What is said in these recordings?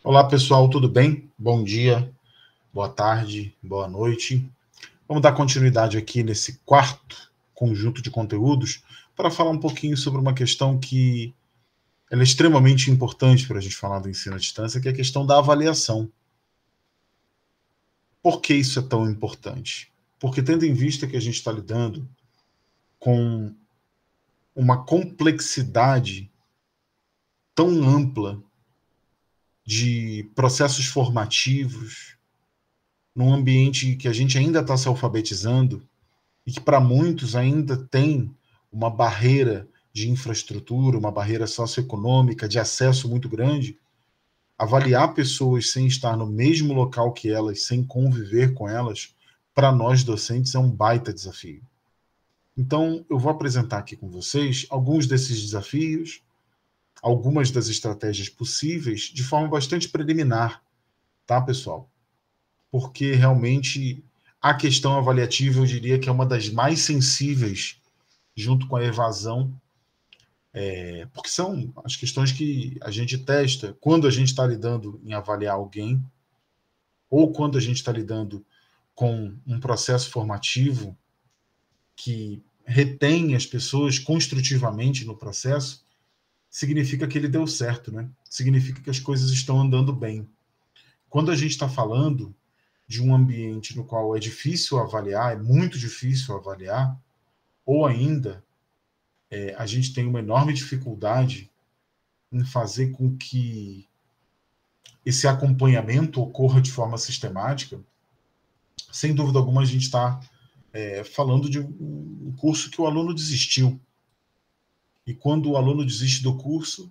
Olá, pessoal, tudo bem? Bom dia, boa tarde, boa noite. Vamos dar continuidade aqui nesse quarto conjunto de conteúdos para falar um pouquinho sobre uma questão que ela é extremamente importante para a gente falar do ensino à distância, que é a questão da avaliação. Por que isso é tão importante? Porque tendo em vista que a gente está lidando com uma complexidade tão ampla de processos formativos, num ambiente que a gente ainda está se alfabetizando, e que para muitos ainda tem uma barreira de infraestrutura, uma barreira socioeconômica, de acesso muito grande, avaliar pessoas sem estar no mesmo local que elas, sem conviver com elas, para nós docentes é um baita desafio. Então, eu vou apresentar aqui com vocês alguns desses desafios, algumas das estratégias possíveis, de forma bastante preliminar, tá, pessoal? Porque realmente a questão avaliativa, eu diria que é uma das mais sensíveis junto com a evasão, porque são as questões que a gente testa quando a gente está lidando em avaliar alguém, ou quando a gente está lidando com um processo formativo que retém as pessoas construtivamente no processo, significa que ele deu certo, né? Significa que as coisas estão andando bem. Quando a gente está falando de um ambiente no qual é difícil avaliar, é muito difícil avaliar, ou ainda a gente tem uma enorme dificuldade em fazer com que esse acompanhamento ocorra de forma sistemática, sem dúvida alguma a gente está falando de um curso que o aluno desistiu. E quando o aluno desiste do curso,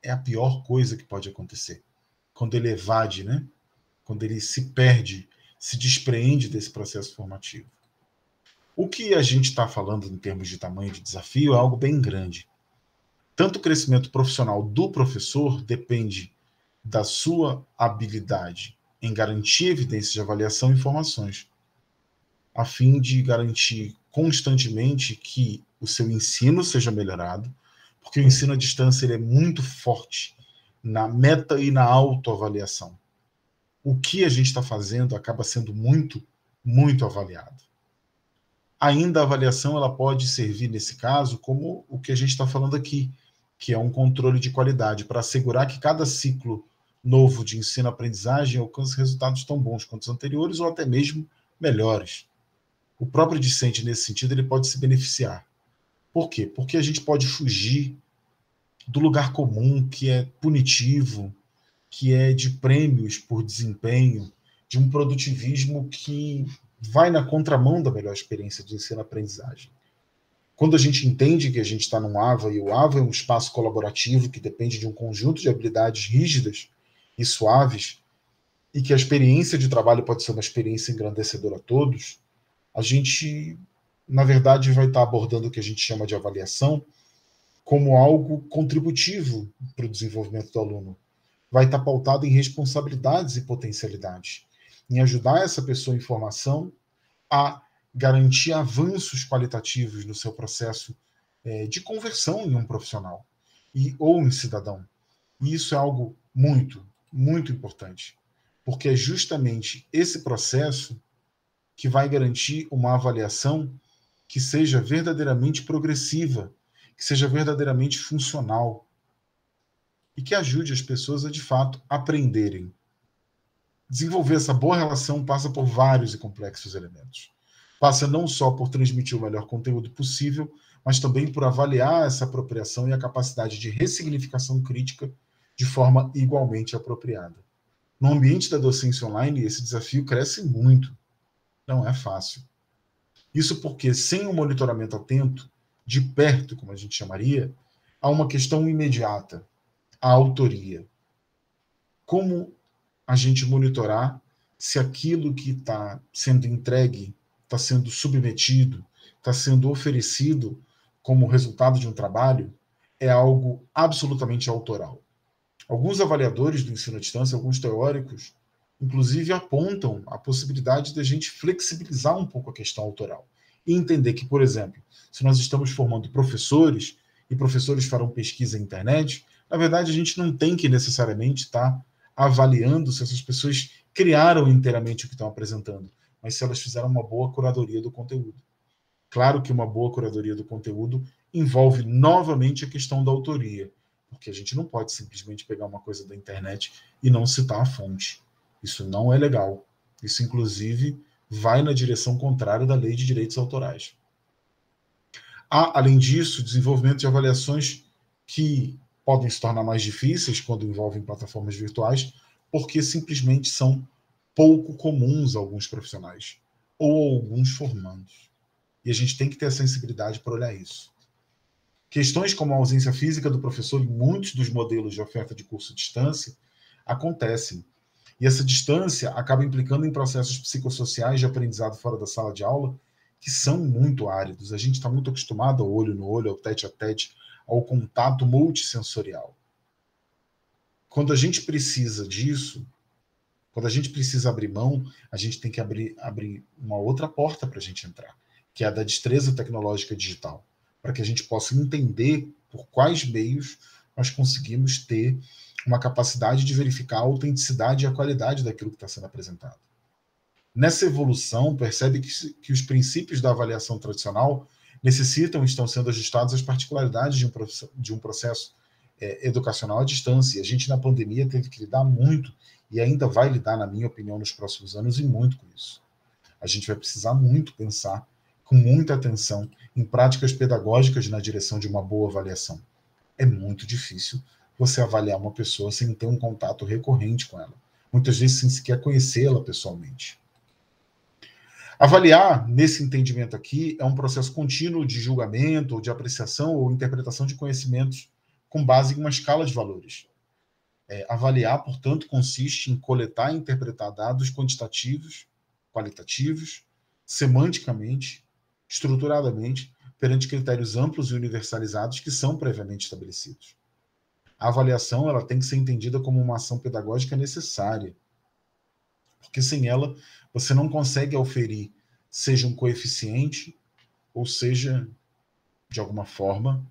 é a pior coisa que pode acontecer. Quando ele evade, né? Quando ele se perde, se despreende desse processo formativo. O que a gente está falando em termos de tamanho de desafio é algo bem grande. Tanto o crescimento profissional do professor depende da sua habilidade em garantir evidências de avaliação e informações, a fim de garantir constantemente que o seu ensino seja melhorado, porque o ensino à distância ele é muito forte na meta e na autoavaliação. O que a gente está fazendo acaba sendo muito, muito avaliado. Ainda a avaliação ela pode servir, nesse caso, como o que a gente está falando aqui, que é um controle de qualidade, para assegurar que cada ciclo novo de ensino-aprendizagem alcance resultados tão bons quanto os anteriores ou até mesmo melhores. O próprio discente, nesse sentido, ele pode se beneficiar. Por quê? Porque a gente pode fugir do lugar comum, que é punitivo, que é de prêmios por desempenho, de um produtivismo que vai na contramão da melhor experiência de ensino-aprendizagem. Quando a gente entende que a gente está num AVA, e o AVA é um espaço colaborativo que depende de um conjunto de habilidades rígidas e suaves, e que a experiência de trabalho pode ser uma experiência engrandecedora a todos, a gente, na verdade, vai estar abordando o que a gente chama de avaliação como algo contributivo para o desenvolvimento do aluno. Vai estar pautado em responsabilidades e potencialidades, em ajudar essa pessoa em formação a garantir avanços qualitativos no seu processo de conversão em um profissional ou em cidadão. E isso é algo muito, muito importante, porque é justamente esse processo que vai garantir uma avaliação que seja verdadeiramente progressiva, que seja verdadeiramente funcional e que ajude as pessoas a, de fato, aprenderem. Desenvolver essa boa relação passa por vários e complexos elementos. Passa não só por transmitir o melhor conteúdo possível, mas também por avaliar essa apropriação e a capacidade de ressignificação crítica de forma igualmente apropriada. No ambiente da docência online, esse desafio cresce muito. Não é fácil. Isso porque, sem um monitoramento atento, de perto, como a gente chamaria, há uma questão imediata, a autoria. Como a gente monitorar se aquilo que está sendo entregue, está sendo submetido, está sendo oferecido como resultado de um trabalho, é algo absolutamente autoral. Alguns avaliadores do ensino à distância, alguns teóricos, inclusive apontam a possibilidade de a gente flexibilizar um pouco a questão autoral e entender que, por exemplo, se nós estamos formando professores e professores farão pesquisa na internet, na verdade a gente não tem que necessariamente estar avaliando se essas pessoas criaram inteiramente o que estão apresentando, mas se elas fizeram uma boa curadoria do conteúdo. Claro que uma boa curadoria do conteúdo envolve novamente a questão da autoria, porque a gente não pode simplesmente pegar uma coisa da internet e não citar a fonte. Isso não é legal. Isso, inclusive, vai na direção contrária da Lei de Direitos Autorais. Há, além disso, desenvolvimento de avaliações que podem se tornar mais difíceis quando envolvem plataformas virtuais, porque simplesmente são pouco comuns a alguns profissionais ou alguns formandos. E a gente tem que ter a sensibilidade para olhar isso. Questões como a ausência física do professor em muitos dos modelos de oferta de curso à distância acontecem. E essa distância acaba implicando em processos psicossociais de aprendizado fora da sala de aula que são muito áridos. A gente está muito acostumado ao olho no olho, ao tete a tete, ao contato multissensorial. Quando a gente precisa disso, quando a gente precisa abrir mão, a gente tem que abrir uma outra porta para a gente entrar, que é a da destreza tecnológica digital, para que a gente possa entender por quais meios nós conseguimos ter uma capacidade de verificar a autenticidade e a qualidade daquilo que está sendo apresentado. Nessa evolução, percebe que os princípios da avaliação tradicional necessitam e estão sendo ajustados às particularidades de um processo educacional à distância. A gente, na pandemia, teve que lidar muito, e ainda vai lidar, na minha opinião, nos próximos anos, e muito com isso. A gente vai precisar muito pensar, com muita atenção, em práticas pedagógicas na direção de uma boa avaliação. É muito difícil você avaliar uma pessoa sem ter um contato recorrente com ela. Muitas vezes sem sequer conhecê-la pessoalmente. Avaliar, nesse entendimento aqui, é um processo contínuo de julgamento, ou de apreciação ou interpretação de conhecimentos com base em uma escala de valores. Avaliar, portanto, consiste em coletar e interpretar dados quantitativos, qualitativos, semanticamente, estruturadamente, perante critérios amplos e universalizados que são previamente estabelecidos. A avaliação ela tem que ser entendida como uma ação pedagógica necessária, porque sem ela você não consegue auferir, seja um coeficiente, ou seja, de alguma forma,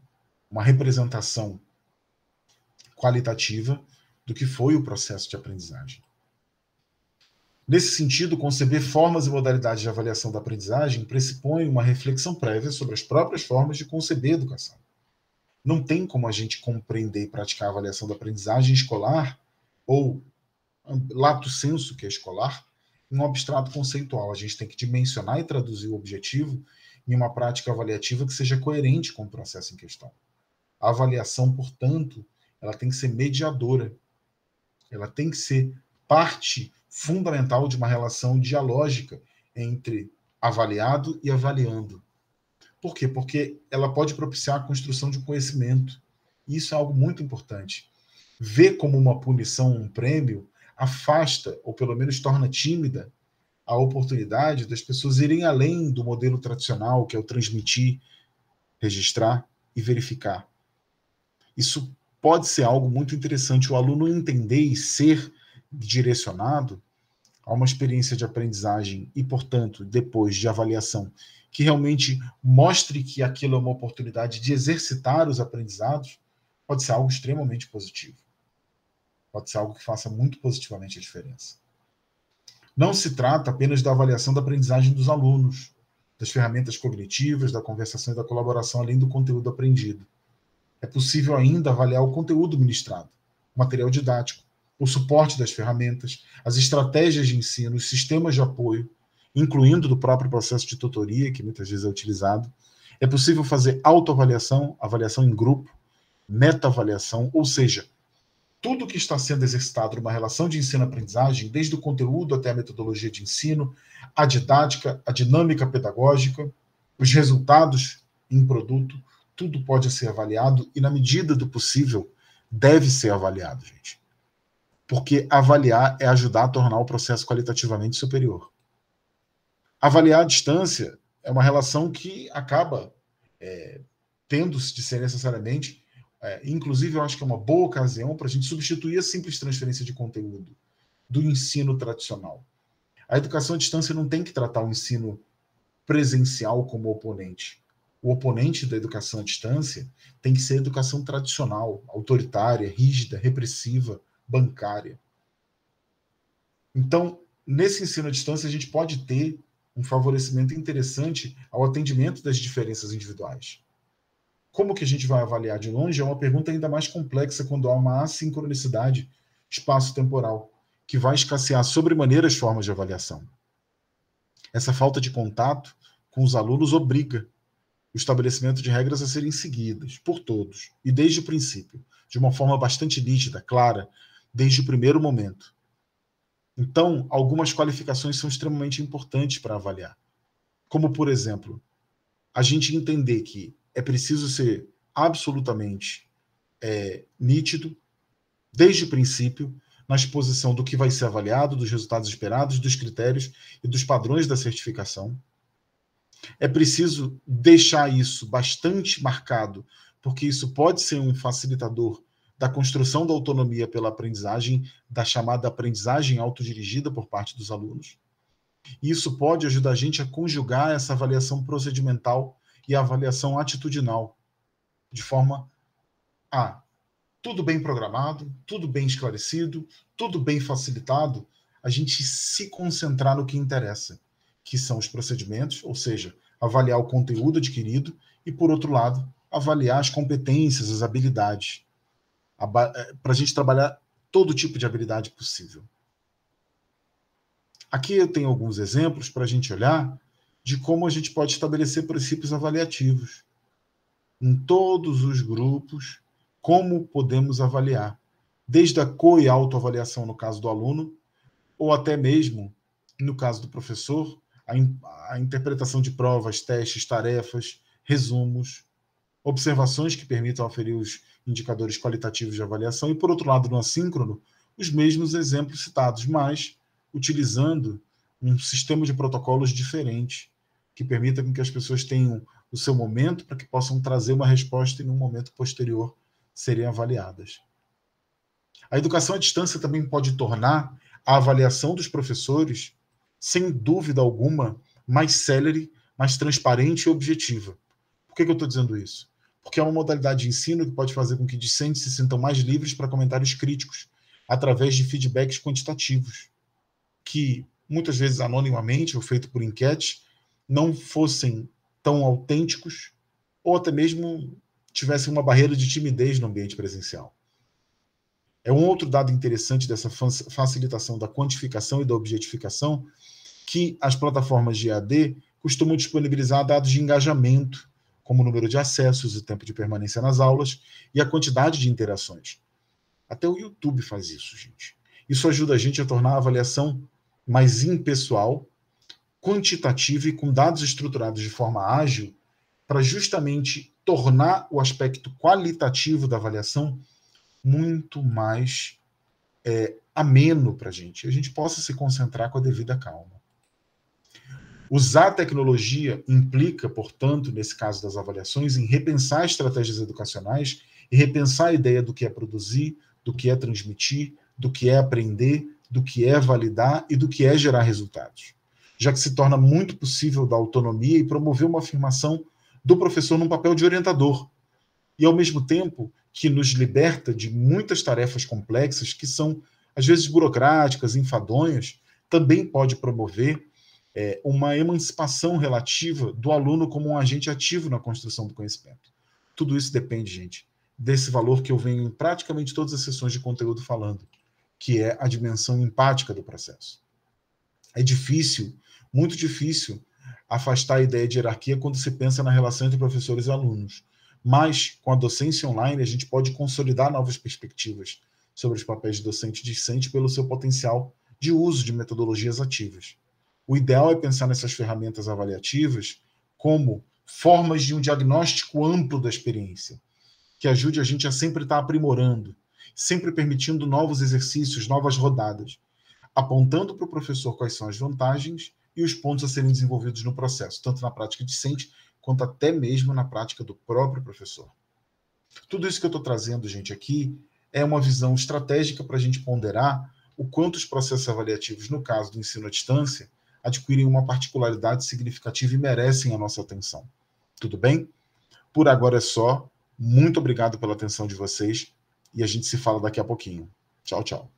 uma representação qualitativa do que foi o processo de aprendizagem. Nesse sentido, conceber formas e modalidades de avaliação da aprendizagem pressupõe uma reflexão prévia sobre as próprias formas de conceber a educação. Não tem como a gente compreender e praticar a avaliação da aprendizagem escolar, ou lato sensu, que é escolar, em um abstrato conceitual. A gente tem que dimensionar e traduzir o objetivo em uma prática avaliativa que seja coerente com o processo em questão. A avaliação, portanto, ela tem que ser mediadora. Ela tem que ser parte fundamental de uma relação dialógica entre avaliado e avaliando. Por quê? Porque ela pode propiciar a construção de um conhecimento. E isso é algo muito importante. Ver como uma punição, um prêmio, afasta, ou pelo menos torna tímida, a oportunidade das pessoas irem além do modelo tradicional, que é o transmitir, registrar e verificar. Isso pode ser algo muito interessante, o aluno entender e ser direcionado a uma experiência de aprendizagem e, portanto, depois de avaliação, que realmente mostre que aquilo é uma oportunidade de exercitar os aprendizados, pode ser algo extremamente positivo. Pode ser algo que faça muito positivamente a diferença. Não se trata apenas da avaliação da aprendizagem dos alunos, das ferramentas cognitivas, da conversação e da colaboração, além do conteúdo aprendido. É possível ainda avaliar o conteúdo ministrado, o material didático, o suporte das ferramentas, as estratégias de ensino, os sistemas de apoio, incluindo do próprio processo de tutoria, que muitas vezes é utilizado. É possível fazer autoavaliação, avaliação em grupo, meta-avaliação, ou seja, tudo que está sendo exercitado numa relação de ensino-aprendizagem, desde o conteúdo até a metodologia de ensino, a didática, a dinâmica pedagógica, os resultados em produto, tudo pode ser avaliado e, na medida do possível, deve ser avaliado, gente. Porque avaliar é ajudar a tornar o processo qualitativamente superior. Avaliar à distância é uma relação que acaba tendo-se de ser necessariamente, inclusive eu acho que é uma boa ocasião para a gente substituir a simples transferência de conteúdo do ensino tradicional. A educação à distância não tem que tratar o ensino presencial como oponente. O oponente da educação à distância tem que ser a educação tradicional, autoritária, rígida, repressiva, bancária. Então, nesse ensino à distância, a gente pode ter um favorecimento interessante ao atendimento das diferenças individuais. Como que a gente vai avaliar de longe é uma pergunta ainda mais complexa quando há uma assincronicidade espaço-temporal, que vai escassear sobremaneira as formas de avaliação. Essa falta de contato com os alunos obriga o estabelecimento de regras a serem seguidas por todos, e desde o princípio, de uma forma bastante nítida, clara, desde o primeiro momento. Então, algumas qualificações são extremamente importantes para avaliar. Como, por exemplo, a gente entender que é preciso ser absolutamente nítido, desde o princípio, na exposição do que vai ser avaliado, dos resultados esperados, dos critérios e dos padrões da certificação. É preciso deixar isso bastante marcado, porque isso pode ser um facilitador da construção da autonomia pela aprendizagem, da chamada aprendizagem autodirigida por parte dos alunos. E isso pode ajudar a gente a conjugar essa avaliação procedimental e a avaliação atitudinal, de forma a tudo bem programado, tudo bem esclarecido, tudo bem facilitado, a gente se concentrar no que interessa, que são os procedimentos, ou seja, avaliar o conteúdo adquirido e, por outro lado, avaliar as competências, as habilidades, para a gente trabalhar todo tipo de habilidade possível. Aqui eu tenho alguns exemplos para a gente olhar de como a gente pode estabelecer princípios avaliativos. Em todos os grupos, como podemos avaliar, desde a co- e autoavaliação no caso do aluno, ou até mesmo, no caso do professor, a interpretação de provas, testes, tarefas, resumos, observações que permitam aferir os indicadores qualitativos de avaliação e, por outro lado, no assíncrono, os mesmos exemplos citados, mas utilizando um sistema de protocolos diferente, que permita que as pessoas tenham o seu momento para que possam trazer uma resposta e, num momento posterior, serem avaliadas. A educação à distância também pode tornar a avaliação dos professores, sem dúvida alguma, mais célere, mais transparente e objetiva. Por que eu estou dizendo isso? Porque é uma modalidade de ensino que pode fazer com que discentes se sintam mais livres para comentários críticos, através de feedbacks quantitativos, que muitas vezes anonimamente ou feito por enquete, não fossem tão autênticos ou até mesmo tivessem uma barreira de timidez no ambiente presencial. É um outro dado interessante dessa facilitação da quantificação e da objetificação, que as plataformas de EAD costumam disponibilizar dados de engajamento, como o número de acessos, o tempo de permanência nas aulas e a quantidade de interações. Até o YouTube faz isso, gente. Isso ajuda a gente a tornar a avaliação mais impessoal, quantitativa e com dados estruturados de forma ágil, para justamente tornar o aspecto qualitativo da avaliação muito mais ameno para a gente possa se concentrar com a devida calma. Usar a tecnologia implica, portanto, nesse caso das avaliações, em repensar estratégias educacionais e repensar a ideia do que é produzir, do que é transmitir, do que é aprender, do que é validar e do que é gerar resultados, já que se torna muito possível dar autonomia e promover uma afirmação do professor num papel de orientador, e ao mesmo tempo que nos liberta de muitas tarefas complexas que são, às vezes, burocráticas, enfadonhas, também pode promover uma emancipação relativa do aluno como um agente ativo na construção do conhecimento. Tudo isso depende, gente, desse valor que eu venho em praticamente todas as sessões de conteúdo falando, que é a dimensão empática do processo. É difícil, muito difícil, afastar a ideia de hierarquia quando se pensa na relação entre professores e alunos. Mas, com a docência online, a gente pode consolidar novas perspectivas sobre os papéis de docente e discente pelo seu potencial de uso de metodologias ativas. O ideal é pensar nessas ferramentas avaliativas como formas de um diagnóstico amplo da experiência, que ajude a gente a sempre estar aprimorando, sempre permitindo novos exercícios, novas rodadas, apontando para o professor quais são as vantagens e os pontos a serem desenvolvidos no processo, tanto na prática discente, quanto até mesmo na prática do próprio professor. Tudo isso que eu estou trazendo, gente, aqui é uma visão estratégica para a gente ponderar o quanto os processos avaliativos, no caso do ensino à distância, adquirem uma particularidade significativa e merecem a nossa atenção. Tudo bem? Por agora é só. Muito obrigado pela atenção de vocês e a gente se fala daqui a pouquinho. Tchau, tchau.